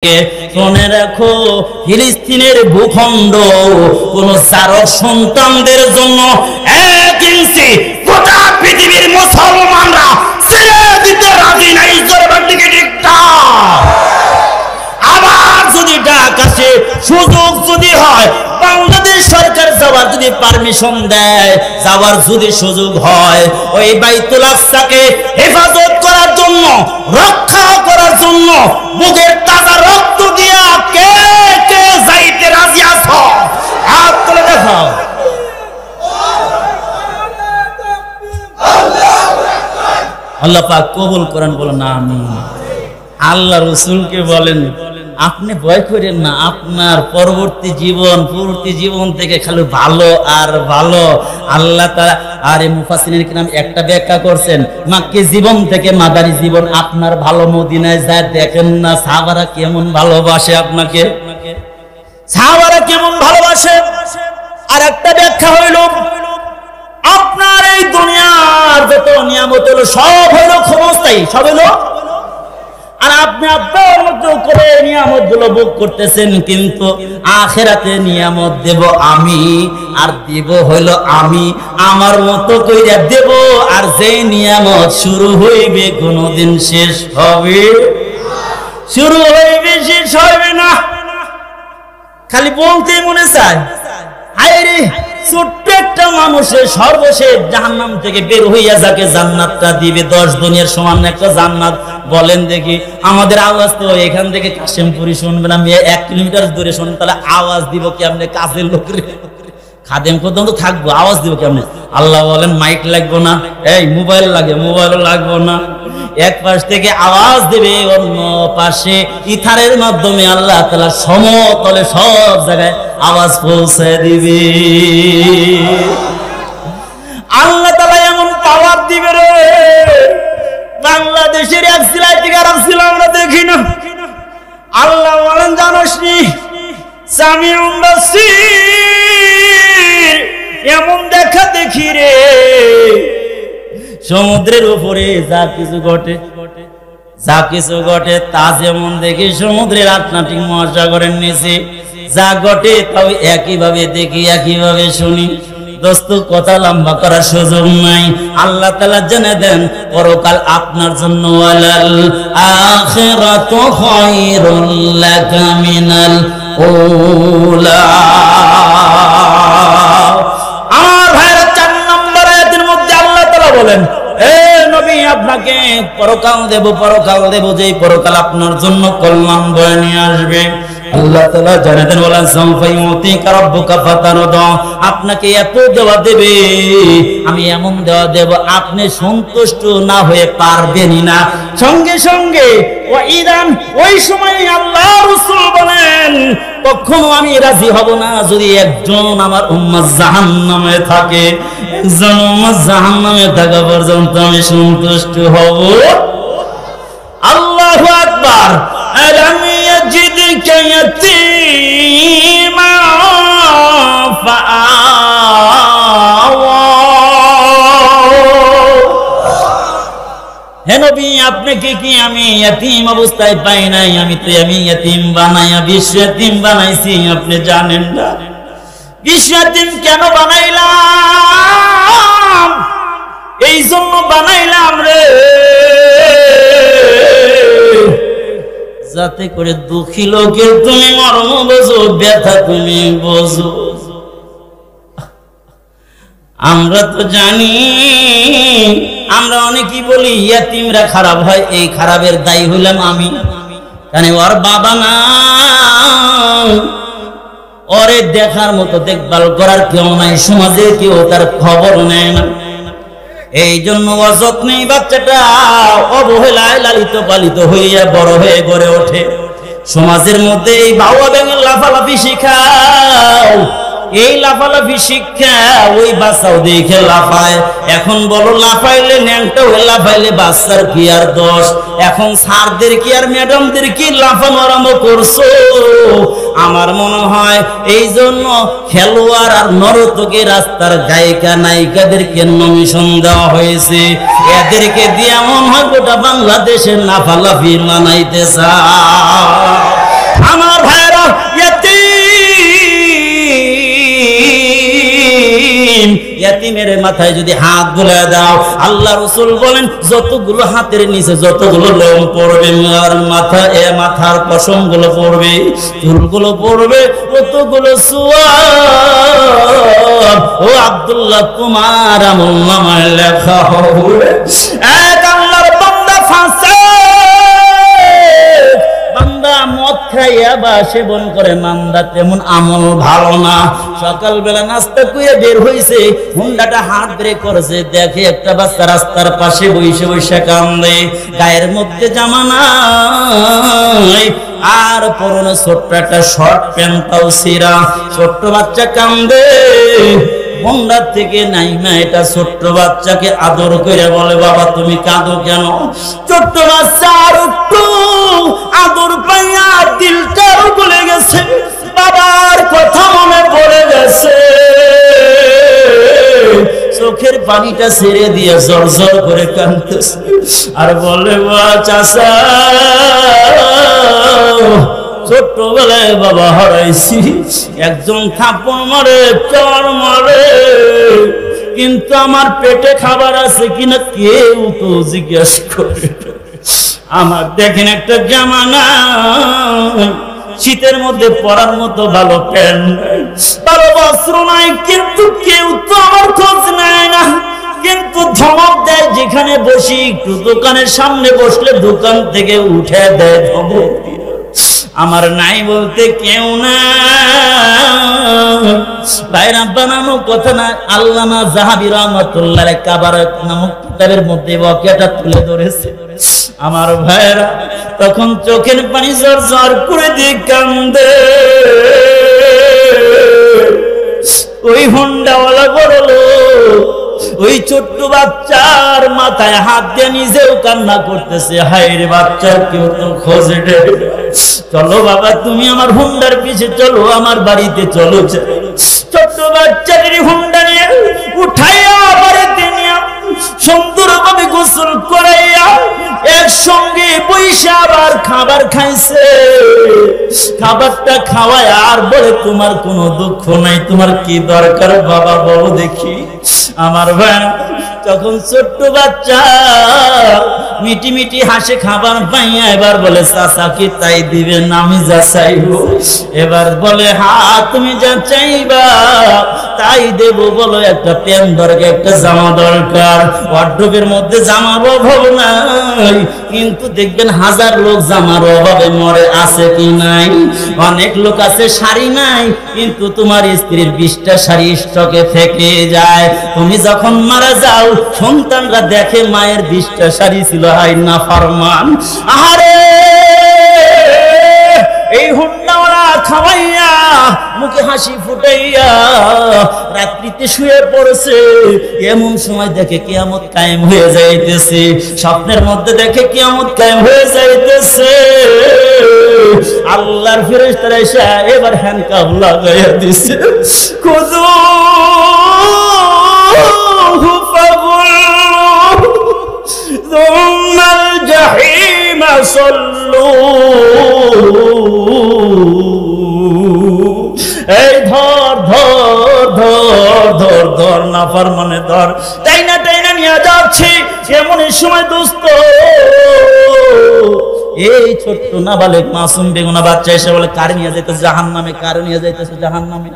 মনে রাখো, ফিলিস্তিনের ভূখণ্ড কোন চারক সন্তানদের জন্য 1 ইঞ্চি গোটা পৃথিবীর মুসলমানরা ছেড়ে দিতে রাজি নাই। আবার যদি ডাক আসে, সুযোগ যদি হয়, বাংলাদেশ সরকার যাওয়ার যদি পারমিশন দেয়, যাওয়ার যদি সুযোগ হয়, ওই বাইতুল আকসাকে হেফাজত করার জন্য, রক্ষা করার জন্য বুকের তাজা রক্ত দিয়া কে কে যাইতে রাজি আছো? হাত তুলে দেখাও। আল্লাহ পাক কবুল করেন, বলেন আমিন। আল্লাহ রাসূলকে বলেন, আপনি ভয় করেন না, আপনার পরবর্তী জীবন থেকে খালি ভালো আর ভালো। আল্লাহ তাআলা আর মুফাসসিরিন কিরাম একটা ব্যাখ্যা করছেন, মাক্কি জীবন থেকে মাদানী জীবন আপনার ভালো। মদিনায় যায় দেখেন না সাহাবারা কেমন ভালোবাসে আপনাকে, সাহাবারা কেমন ভালোবাসে। আর একটা ব্যাখ্যা হইল, আপনার এই দুনিয়ার যত নিয়ামত হলো সব হইল ক্ষণস্থায়ী, সব হইল, আর আপনি আপনার মতো করে নিয়ামত গুলো ভোগ করতেছেন, কিন্তু আখিরাতে নিয়ামত দেব আমি, আর দেব হইল আমি, আমার মতো কইরা দেব। আর যে নিয়ামত শুরু হইবে কোনদিন শেষ হবে, শুরু হইবে শেষ হবে না। খালি বলতে মনে চায়, আরে ছোট্ট একটা মানুষের সর্বশেষ জাহান্নাম থেকে বের হইয়া যাকে জান্নাতটা দিবে, 10 দুনিয়ার সমান একটা জান্নাত। বলেন দেখি, আমাদের আওয়াজ তো এখান থেকে কাশেমপুরি শুনবেন, আমি 1 কিলোমিটার দূরে শুনবেন, তাহলে আওয়াজ দিব কি আপনি? কাজের লোকের খাদেম কোথাও তো থাকবো, আওয়াজ দিব কি আপনি? আল্লাহ বলেন মাইক লাগবো না, এই মোবাইল লাগে, মোবাইলও লাগবো না। এক পাশ থেকে আওয়াজ দেবে, অন্য পাশে ইথারের মাধ্যমে আল্লাহ তাআলা সমতলে সব জায়গায় আওয়াজ পৌঁছে দিবে। আল্লাহ তাআলা এমন পাওয়ার দিবে রে, বাংলাদেশের এক জেলায় থেকে আরেক জেলা আমরা দেখি না। আল্লাহ বলেন জানোস নি, সামিউন বাসীর, এমন দেখা দেখি রে, সমুদ্রের উপরে যা কিছু ঘটে তা যেমন দেখি, সমুদ্রের আটলান্টিক মহাসাগরের নিচে যা ঘটে তাও একইভাবে দেখি, একইভাবে শুনি। দোস্ত, কথা লম্বা করার সুযোগ নাই। আল্লাহ তাআলা জেনে দেন পরকাল আপনার জন্য, ওয়ালাল আখিরাতু খায়রুল লাকা মিনাল উলা। আমার ভাইরা, 4 নম্বর আয়াতের মধ্যে আল্লাহ তাআলা বলেন, এ নবী, আপনাকে পরকাল দেব, যেই পরকাল আপনার জন্য কল্যাণ বয়ে নিয়ে আসবে। আল্লাহ তাআলা জানাতেন, বলেন সাউফায়ুতিকা রাব্বুকা ফাতারদা, আপনাকে এত দেওয়া দেবে, আমি এমন দেওয়া দেব, আপনি সন্তুষ্ট না হয়ে পারবেনই না। সঙ্গে সঙ্গে ওই সময় আল্লাহ রাসূল বলেন, কখনো আমি রাজি হব না যদি একজন আমার উম্মত জাহান্নামে থাকে, একজন উম্মত জাহান্নামে থাকা পর্যন্ত আমি সন্তুষ্ট হব। আল্লাহু আকবার। আলাম ইয়াজিদকা ইয়াতীমা ফাআওয়া। হে নবী, আপনাকে কি আমি ইয়াতীম অবস্থায় পাই নাই? আমি ইয়াতীম বানাইয়া বিশ্ব ইয়াতীম বানাইছি, আপনি জানেন না? বিশ্ব ইয়াতীম কেন বানাইলাম? এই জন্য বানাইলাম রে, যাতে করে দুঃখী লোকের তুমি মর্ম বোঝো, ব্যথা তুমি বোঝো। আমরা তো জানি, আমরা অনেকেই বলি ইয়াতীমরা খারাপ হয়, এই খারাপের দায়ী হইলাম আমি। কেন? ওর বাবা না, ওরে দেখার মতো দেখভাল করার কেউ নাই, সমাজে কেউ তার খবর নেয় না। এই জন্য অযত্নে বাচ্চাটা অবহেলায় লালিত পালিত হইয়া বড় হয়ে গড়ে ওঠে। সমাজের মধ্যে এই বাবা বেঙ্গল লাফালাফি শিখাও, এই লাফালাফি শিক্ষা ওই বাচ্চাও দেখে লাফায়। এখন বলো, লাফাইলে ন্যাংটা হয়ে লাফাইলে বাচ্চার কি আর দোষ? এখন স্যারদের কি আর ম্যাডামদের কি লাফানো আরম্ভ করছো? আমার মনে হয় এই জন্য খেলোয়াড় আর নর্তকী, রাস্তার গায়িকা নায়িকাদেরকে নমিশন দেওয়া হয়েছে। এদেরকে দিয়ে মনে হয় গোটা বাংলাদেশের লাফালাফি মানাইতে চায়। মাথায় যদি হাত বুলিয়ে দাও, আল্লাহ রাসূল বলেন যতগুলো হাতের নিচে যতগুলো লোম পড়বে, আর মাথার পশমগুলো পড়বে, চুলগুলো পড়বে, ততগুলো সওয়াব ও আব্দুল্লাহ তোমার আমলনামায় লেখা হবে। এক আল্লাহর বান্দা ফাসিক, বান্দা মদ খাইয়া বা সেবন করে মান্দা, তেমন আমল ভালো না। সকালবেলা নাস্তা করে বের হইছে, হুন্ডাটা হাত ব্রেক করেছে, দেখে একটা বাচ্চা রাস্তার পাশে বসে বসে কান্দে, গায়ের মধ্যে জামা নাই, আর পরনে ছোট্ট একটা শর্ট প্যান্টটাও ছিঁড়া, ছোট্ট বাচ্চা কান্দে। হুন্ডার থেকে নাইমা এটা ছোট্ট বাচ্চাকে আদর করে বলে, বাবা তুমি কাঁদো কেন? ছোট্ট বাচ্চা আর একটু আদর পাইয়া দিলটাও গলে গেছে, বাবার কথা মনে পড়ে গেছে, চোখের পানিটা ছেড়ে দিয়ে জোর জোর করে কাঁদতেছে, আর বলে চাচা ছোট্টবেলায় বাবা হারাইছি, একজন থাপ্পড় মারে, চর মারে, কিন্তু আমার পেটে খাবার আছে কিনা কেউ তো জিজ্ঞেস করে। আমার দেখেন একটা জামা নাই, শীতের মধ্যে পরার মতো ভালো প্যান্ট, ভালো বস্ত্র নাই, কিন্তু কেউ তো আমার খোঁজ নেয় না। কিন্তু ধমক দেয় যেখানে বসি, একটু দোকানের সামনে বসলে দোকান থেকে উঠে দেয় ধমক। আমার নাই বলতে কেউ না, বাইরা বানানো কথা না। আল্লামা যাহাবী রাহমাতুল্লাহ আলাইহি কাবারাত নামক কিতাবের মধ্যে ওয়াকিয়াটা তুলে ধরেছে। আমার ভাইরা তখন চোখের পানি জোর জোর করে দিয়ে কান্দে। ওই হুন্ডাওয়ালা বড় লোক ওই ছোট্ট বাচ্চার মাথায় হাত দিয়ে নিজেও কান্না করতেছে, হায় রে বাচ্চার কেউ তো খোঁজে রে, চলো বাবা তুমি আমার হুন্ডার পিছে চলো, আমার বাড়িতে চলো। ছোট্ট বাচ্চাদের হুন্ডা নিয়ে উঠাইয়া বাড়িতে নিয়ে সুন্দরভাবে গোসল করাইয়া একসঙ্গে বইসা আবার খাবার খাইছে। খাবারটা খাওয়ায় আর বলে তোমার কোনো দুঃখ নাই, তোমার কি দরকার বাবা বলো দেখি। আমার ভাই তখন ছোট্ট বাচ্চা মিটি মিটি হাসে খাবার পাইয়া এবার বলে চাচা কি তাই দিবেন? আমি যা চাইব। এবার বলে হ্যাঁ তুমি যা চাইবা তাই দেব। বলো একটা প্যান্ট দরকার, একটা জামা দরকার। ওয়ার্ডরোবের মধ্যে জামার অভাব নাই, কিন্তু দেখবেন হাজার লোক জামার অভাবে মরে, আছে কি নাই? অনেক লোক আছে শাড়ি নাই, কিন্তু তোমার স্ত্রীর 20টা শাড়ি স্টকে থেকে যায়। তুমি যখন মারা যাও সন্তানরা দেখে মায়ের 20টা শাড়ি ছিল, হাই না ফরমান। আহারে এই হুন্ডাওয়ালা খাওয়াইয়া মুখে হাসি ফুটাইয়া রাত্রিতে শুয়ে পড়েছে। এমন সময় দেখে কিয়ামত কায়েম হয়ে যাইতেছে, স্বপ্নের মধ্যে দেখে কিয়ামত কায়েম হয়ে যাইতেছে। আল্লাহর ফেরেশতারা এসে এবার হ্যান্ডকাফ লাগাইয়া দিছে। খুদুহু ফাগুল্লুহু সুম্মাল জাহিমা সাল্লুহু। এই ধর ধর ধর ধর ধর না ফরমানে ধর, টাইনা টাইনা নিয়ে যাচ্ছি। এমন সময় দোস্ত এই ছোট্ট নাবালেক মাসুম বেগুনা বাচ্চা এসে বলে কারে নিয়ে যাইতেছে জাহান্নামে, কারে নিয়ে যাইতেছে জাহান্নামে।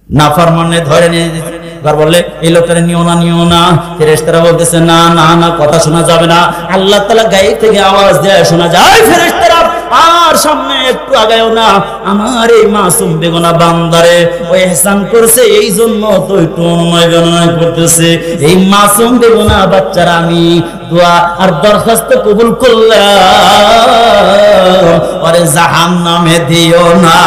নাফরমানে ধরে নিয়ে যেতে, এবার বললে এই লোকটারে নিও না নিও না। ফেরেশতারা বলতেছে না না না, কথা শোনা যাবে না। আল্লাহ তাআলা গায়ে থেকে আওয়াজ দেয়, শোনা যায়। ফেরেশতারা আর সামনে একটু আগায়ও না, আমার এই মাসুম বেগুনা বান্দারে ও ইহসান করছে, এই জন্য তো একটু অনুনয় বিনয় করতেছে। এই মাসুম বেগুনা বাচ্চারা আমি দোয়া আর দরখাস্ত কবুল করলাম, ওরে জাহান্নামে দিও না।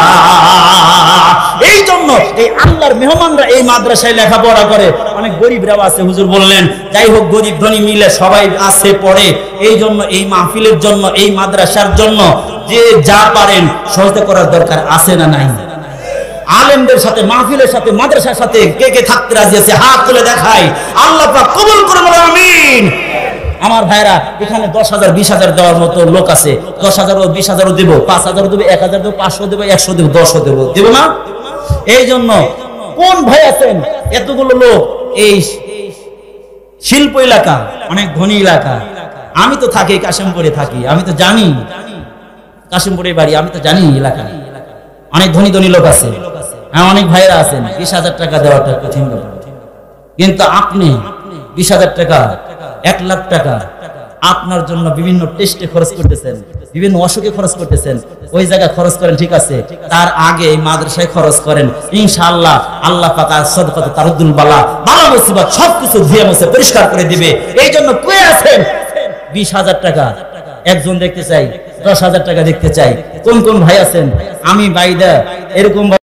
এই জন্য এই আল্লাহর মেহমানরা এই মাদ্রাসায় লেখাপড়া করে। অনেক গরিবরাও আছে, হুজুর বললেন। যাই হোক, গরিব ধনী মিলে সবাই আছে পড়ে। এই জন্য এই মাহফিলের জন্য, এই মাদ্রাসার জন্য যে যা পারেন সহযোগিতা করার দরকার আছে না নাই? আলেমদের সাথে, মাহফিলের সাথে, মাদ্রাসার সাথে কে কে থাকতে রাজি আছে? হাত তুলে দেখাই। আল্লাহ পাক কবুল করে বলে আমিন। আমার ভাইরা এখানে 10,000 20,000 দেওয়ার মতো লোক আছে। 10,000 ও 20,000 দেব, 5,000 দেব, 1,000 দেব, 500 দেব, 100 দেব, 10 দেব, দেব না? এই জন্য কোন ভাই আছেন এতগুলো লোক এই শিল্প এলাকা, অনেক ধনী এলাকা, আমি তো থাকি কাশিমপুরে থাকি, আমি তো জানি কাশিমপুরে বাড়ি, আমি তো জানি এলাকা অনেক ধনী ধনী লোক আছে, অনেক ভাইরা আছেন 20,000 টাকা দেওয়াটা কঠিন ব্যাপার। কিন্তু আপনি 20,000 টাকা 1 লাখ টাকা আপনার জন্য বিভিন্ন টেস্টে খরচ করতেছেন, বিভিন্ন অসুখে খরচ করতেছেন, ওই জায়গায় খরচ করেন ঠিক আছে, তার আগে এই মাদ্রাসায় খরচ করেন, ইনশাআল্লাহ আল্লাহ পাক সদকাত তারুদ্দুল বালা বালা মুসিবত সবকিছু ধুয়ে মুছে পরিষ্কার করে দিবে। এই জন্য কই আছেন 20,000 টাকা একজন দেখতে চাই, 10,000 টাকা দেখতে চাই, কোন কোন ভাই আছেন? আমি বাইদা এরকম